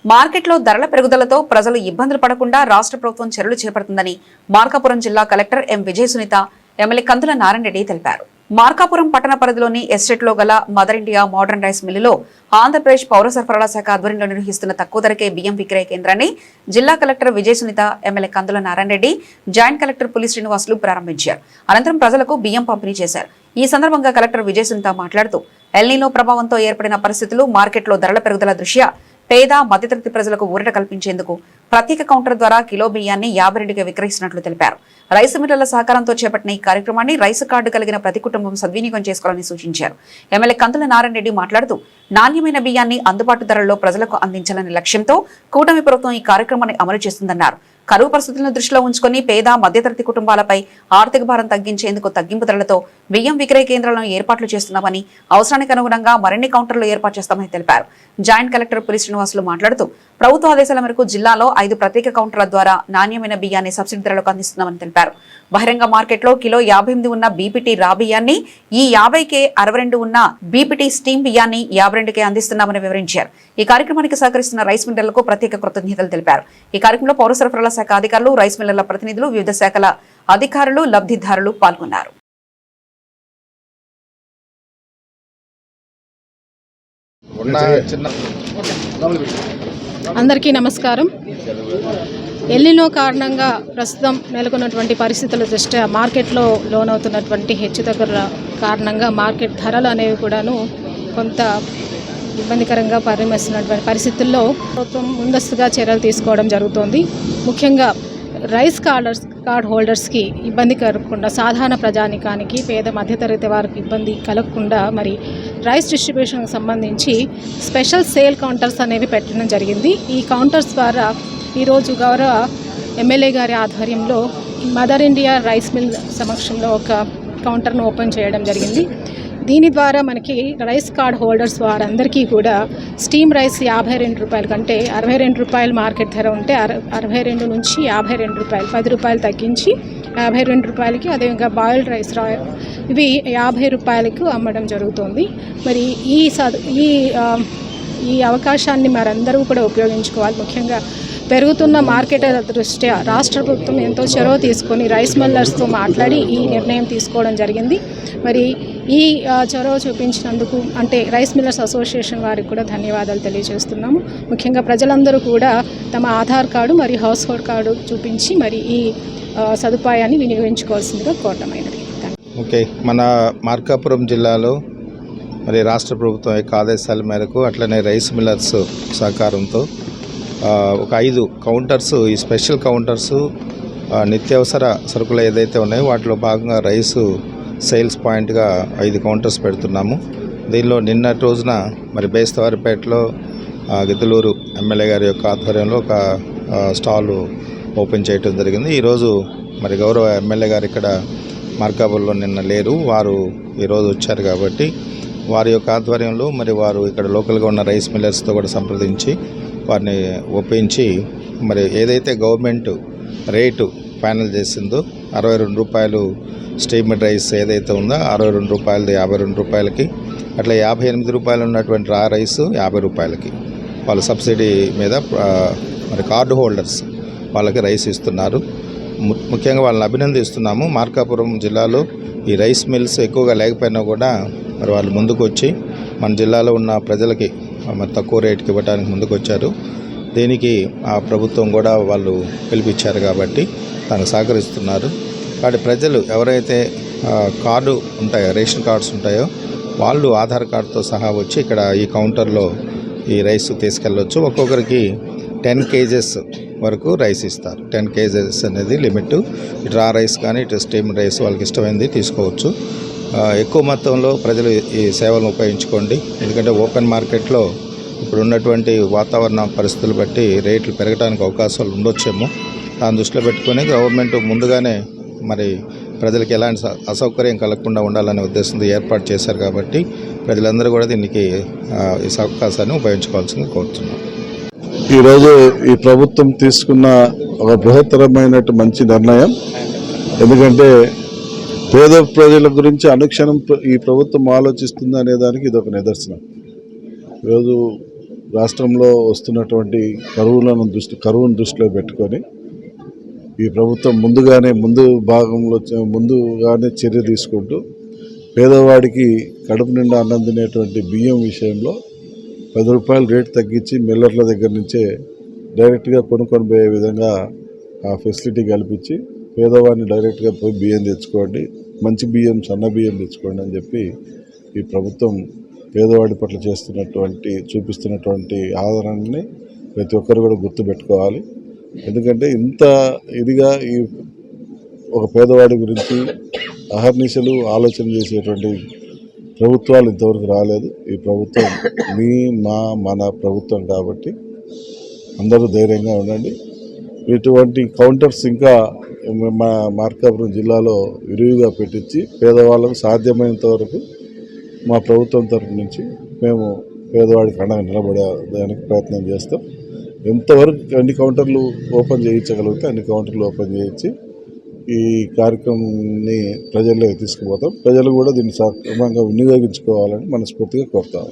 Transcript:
మార్కెట్లో ధరల పెరుగుదలతో ప్రజలు ఇబ్బందులు పడకుండా రాష్ట్ర ప్రభుత్వం చర్యలు చేపడుతుందని మార్కాపురం జిల్లా కలెక్టర్ ఎం విజయ సునీత ఎమ్మెల్యే కందుల నారాయణ రెడ్డి తెలిపారు. మార్కాపురం పట్టణ పరిధిలోని ఎస్టేట్లో గల మదర్ ఇండియా మోడర్న్ రైస్ మిల్లులో ఆంధ్రప్రదేశ్ పౌర సరఫరాల శాఖ ఆధ్వర్యంలో నిర్వహిస్తున్న తక్కువ ధరకే బియ్యం విక్రయ కేంద్రాన్ని జిల్లా కలెక్టర్ విజయ సునీత ఎమ్మెల్యే కందుల నారాయణ రెడ్డి జాయింట్ కలెక్టర్ పులి శ్రీనివాసులు ప్రారంభించారు. అనంతరం ప్రజలకు బియ్యం పంపిణీ చేశారు. ఈ సందర్భంగా కలెక్టర్ విజయ సునీత మాట్లాడుతూ ఎల్నినో ప్రభావంతో ఏర్పడిన పరిస్థితులు, మార్కెట్లో ధరల పెరుగుదల దృష్ట్యా పేద మధ్యతరగతి ప్రజలకు ఊరట కల్పించేందుకు ప్రత్యేక కౌంటర్ ద్వారా కిలో బియ్యాన్ని 52కి విక్రయిస్తున్నట్లు తెలిపారు. రైసు మిల్లుల సహకారంతో చేపట్టిన ఈ కార్యక్రమాన్ని రైసు కార్డు కలిగిన ప్రతి కుటుంబం సద్వినియోగం చేసుకోవాలని సూచించారు. ఎమ్మెల్యే కందుల నారాయణ రెడ్డి మాట్లాడుతూ నాణ్యమైన బియ్యాన్ని అందుబాటు ధరల్లో ప్రజలకు అందించాలనే లక్ష్యంతో కూటమి ప్రభుత్వం ఈ కార్యక్రమాన్ని అమలు చేస్తుందన్నారు. కరువు పరిస్థితులను దృష్టిలో ఉంచుకుని పేద మధ్యతరగతి కుటుంబాలపై ఆర్థిక భారం తగ్గించేందుకు తగ్గింపు ధరలతో బియ్యం విక్రయ కేంద్రాలను ఏర్పాట్లు చేస్తున్నామని, అవసరానికి అనుగుణంగా మరిన్ని కౌంటర్లు ఏర్పాటు చేస్తామని తెలిపారు. జాయింట్ కలెక్టర్ పులి శ్రీనివాసులు మాట్లాడుతూ ప్రభుత్వ ఆదేశాల మేరకు జిల్లాలో 5 ప్రత్యేక కౌంటర్ల ద్వారా నాణ్యమైన బియ్యాన్ని సబ్సిడీ ధరలకు అందిస్తున్నామని తెలిపారు. బహిరంగ మార్కెట్లో కిలో 58 ఉన్న బీపీటీ రా బియ్యాన్ని ఈ 50కే, 62 ఉన్న బీపీటీ స్టీమ్ బియ్యాన్ని 52కే అందిస్తున్నామని వివరించారు. ఈ కార్యక్రమానికి సహకరిస్తున్న రైస్ మిల్లర్లకు ప్రత్యేక కృతజ్ఞతలు తెలిపారు. ఈ కార్యక్రమంలో పౌర సరఫరాల శాఖ అధికారులు, రైస్ మిల్లర్ల ప్రతినిధులు, వివిధ శాఖల అధికారులు, లబ్ధిదారులు పాల్గొన్నారు. అందరికీ నమస్కారం. ఎల్నినో కారణంగా ప్రస్తుతం నెలకొన్నటువంటి పరిస్థితుల దృష్ట్యా మార్కెట్లో లోనవుతున్నటువంటి హెచ్చుతగ్గుల కారణంగా మార్కెట్ ధరలు అనేవి కూడాను కొంత ఇబ్బందికరంగా పరిణమిస్తున్నటువంటి పరిస్థితుల్లో ప్రభుత్వం ముందస్తుగా చర్యలు తీసుకోవడం జరుగుతోంది. ముఖ్యంగా రైస్ కార్డ్ హోల్డర్స్కి ఇబ్బంది కలగకుండా, సాధారణ ప్రజానికానికి, పేద మధ్యతరగతి వారికి ఇబ్బంది కలగకుండా మరి రైస్ డిస్ట్రిబ్యూషన్కి సంబంధించి స్పెషల్ సేల్ కౌంటర్స్ అనేవి పెట్టడం జరిగింది. ఈ కౌంటర్స్ ద్వారా ఈరోజు గౌరవ ఎమ్మెల్యే గారి ఆధ్వర్యంలో మదర్ ఇండియా రైస్ మిల్ సమక్షంలో ఒక కౌంటర్ను ఓపెన్ చేయడం జరిగింది. దీని ద్వారా మనకి రైస్ కార్డ్ హోల్డర్స్ వారందరికీ కూడా స్టీమ్ రైస్ 52 రూపాయల కంటే 62 రూపాయలు మార్కెట్ ధర ఉంటే 62 నుంచి 52 రూపాయలు, 10 రూపాయలు తగ్గించి 52 రూపాయలకి, అదేవిధంగా బాయిల్డ్ రైస్ ఇవి 50 రూపాయలకు అమ్మడం జరుగుతుంది. మరి ఈ అవకాశాన్ని మరందరూ కూడా ఉపయోగించుకోవాలి. ముఖ్యంగా పెరుగుతున్న మార్కెట్ దృష్ట్యా రాష్ట్ర ప్రభుత్వం ఎంతో చొరవ తీసుకొని రైస్ మిల్లర్స్తో మాట్లాడి ఈ నిర్ణయం తీసుకోవడం జరిగింది. మరి ఈ చొరవ చూపించినందుకు అంటే రైస్ మిల్లర్స్ అసోసియేషన్ వారికి కూడా ధన్యవాదాలు తెలియజేస్తున్నాము. ముఖ్యంగా ప్రజలందరూ కూడా తమ ఆధార్ కార్డు మరియు హౌస్ హోల్డ్ కార్డు చూపించి మరి ఈ సదుపాయాన్ని వినియోగించుకోవాల్సిందిగా కోరటమైనది. ఓకే, మన మార్కాపురం జిల్లాలో మరి రాష్ట్ర ప్రభుత్వం యొక్క ఆదేశాల మేరకు అట్లనే రైస్ మిల్లర్స్ సహకారంతో ఒక 5 కౌంటర్స్, ఈ స్పెషల్ కౌంటర్స్ నిత్యావసర సరుకులు ఏదైతే ఉన్నాయో వాటిలో భాగంగా రైసు సేల్స్ పాయింట్గా 5 కౌంటర్స్ పెడుతున్నాము. దీనిలో నిన్నటి రోజున మరి బేస్తవారిపేటలో గిద్దలూరు ఎమ్మెల్యే గారి యొక్క ఆధ్వర్యంలో ఒక స్టాల్ ఓపెన్ చేయడం జరిగింది. ఈరోజు మరి గౌరవ ఎమ్మెల్యే గారు ఇక్కడ మార్కాపురంలో నిన్న లేరు, వారు ఈరోజు వచ్చారు కాబట్టి వారి యొక్క ఆధ్వర్యంలో మరి వారు ఇక్కడ లోకల్గా ఉన్న రైస్ మిల్లర్స్తో కూడా సంప్రదించి వారిని ఒప్పించి మరి ఏదైతే గవర్నమెంట్ రేటు ఫైనల్ చేసిందో 62 రూపాయలు స్టీమ్డ్ రైస్ ఏదైతే ఉందో 62 రూపాయలది 52 రూపాయలకి, అట్లా 58 రూపాయలు ఉన్నటువంటి రా రైస్ 50 రూపాయలకి వాళ్ళ సబ్సిడీ మీద మరి కార్డు హోల్డర్స్ వాళ్ళకి రైస్ ఇస్తున్నారు. ముఖ్యంగా వాళ్ళని అభినందిస్తున్నాము. మార్కాపురం జిల్లాలో ఈ రైస్ మిల్స్ ఎక్కువగా లేకపోయినా కూడా మరి వాళ్ళు ముందుకు వచ్చి మన జిల్లాలో ఉన్న ప్రజలకి మరి తక్కువ రేటుకి ఇవ్వడానికి ముందుకు వచ్చారు. దీనికి ఆ ప్రభుత్వం కూడా వాళ్ళు పిలిపించారు కాబట్టి దానికి సహకరిస్తున్నారు. కాబట్టి ప్రజలు ఎవరైతే కార్డు ఉంటాయో, రేషన్ కార్డ్స్ ఉంటాయో వాళ్ళు ఆధార్ కార్డుతో సహా వచ్చి ఇక్కడ ఈ కౌంటర్లో ఈ రైస్ తీసుకెళ్ళవచ్చు. ఒక్కొక్కరికి 10 కేజెస్ వరకు రైస్ ఇస్తారు. 10 కేజెస్ అనేది లిమిట్. ఇటు రా రైస్ కానీ ఇటు స్టీమ్ రైస్ వాళ్ళకి ఇష్టమైంది తీసుకోవచ్చు. ఎక్కువ మొత్తంలో ప్రజలు ఈ సేవలను ఉపయోగించుకోండి. ఎందుకంటే ఓపెన్ మార్కెట్లో ఇప్పుడు ఉన్నటువంటి వాతావరణ పరిస్థితులు బట్టి రేట్లు పెరగడానికి అవకాశాలు ఉండొచ్చేమో. దాన్ని దృష్టిలో పెట్టుకొని గవర్నమెంట్ ముందుగానే మరి ప్రజలకు ఎలాంటి అసౌకర్యం కలగకుండా ఉండాలనే ఉద్దేశంతో ఏర్పాటు చేశారు కాబట్టి ప్రజలందరూ కూడా దీనికి ఈ అవకాశాన్ని ఉపయోగించుకోవాల్సింది కోరుతున్నాం. ఈరోజు ఈ ప్రభుత్వం తీసుకున్న ఒక బృహత్తరమైన మంచి నిర్ణయం. ఎందుకంటే పేద ప్రజల గురించి అనుక్షణం ఈ ప్రభుత్వం ఆలోచిస్తుంది అనే దానికి ఇది ఒక నిదర్శనం. ఈరోజు రాష్ట్రంలో వస్తున్నటువంటి కరువును దృష్టిలో పెట్టుకొని ఈ ప్రభుత్వం ముందుగానే చర్య తీసుకుంటూ పేదవాడికి కడుపు నిండా అన్నం తినేటువంటి బియ్యం విషయంలో 10 రూపాయలు రేటు తగ్గించి మిల్లర్ల దగ్గర నుంచే డైరెక్ట్గా కొనుక్కొని పోయే విధంగా ఆ ఫెసిలిటీ కల్పించి పేదవాడిని డైరెక్ట్గా పోయి బియ్యం తెచ్చుకోండి, మంచి బియ్యం సన్న బియ్యం తెచ్చుకోండి అని చెప్పి ఈ ప్రభుత్వం పేదవాడి పట్ల చూపిస్తున్నటువంటి ఆదరణని ప్రతి ఒక్కరు కూడా గుర్తుపెట్టుకోవాలి. ఎందుకంటే ఇంత ఇదిగా ఈ ఒక పేదవాడి గురించి అహర్నిశలు ఆలోచన చేసేటువంటి ప్రభుత్వాలు ఇంతవరకు రాలేదు. ఈ ప్రభుత్వం మన ప్రభుత్వం కాబట్టి అందరూ ధైర్యంగా ఉండండి. ఇటువంటి కౌంటర్స్ ఇంకా మా మార్కాపురం జిల్లాలో విరివిగా పెట్టించి పేదవాళ్ళకు సాధ్యమైనంత వరకు మా ప్రభుత్వం తరఫు నుంచి మేము పేదవాడికి అండగా నిలబడేదానికి ప్రయత్నం చేస్తాం. ఎంతవరకు అన్ని కౌంటర్లు ఓపెన్ చేయించగలిగితే అన్ని కౌంటర్లు ఓపెన్ చేయించి ఈ కార్యక్రమాన్ని ప్రజల్లోకి తీసుకుపోతాం. ప్రజలు కూడా దీన్ని సక్రమంగా వినియోగించుకోవాలని మనస్ఫూర్తిగా కోరుతాము.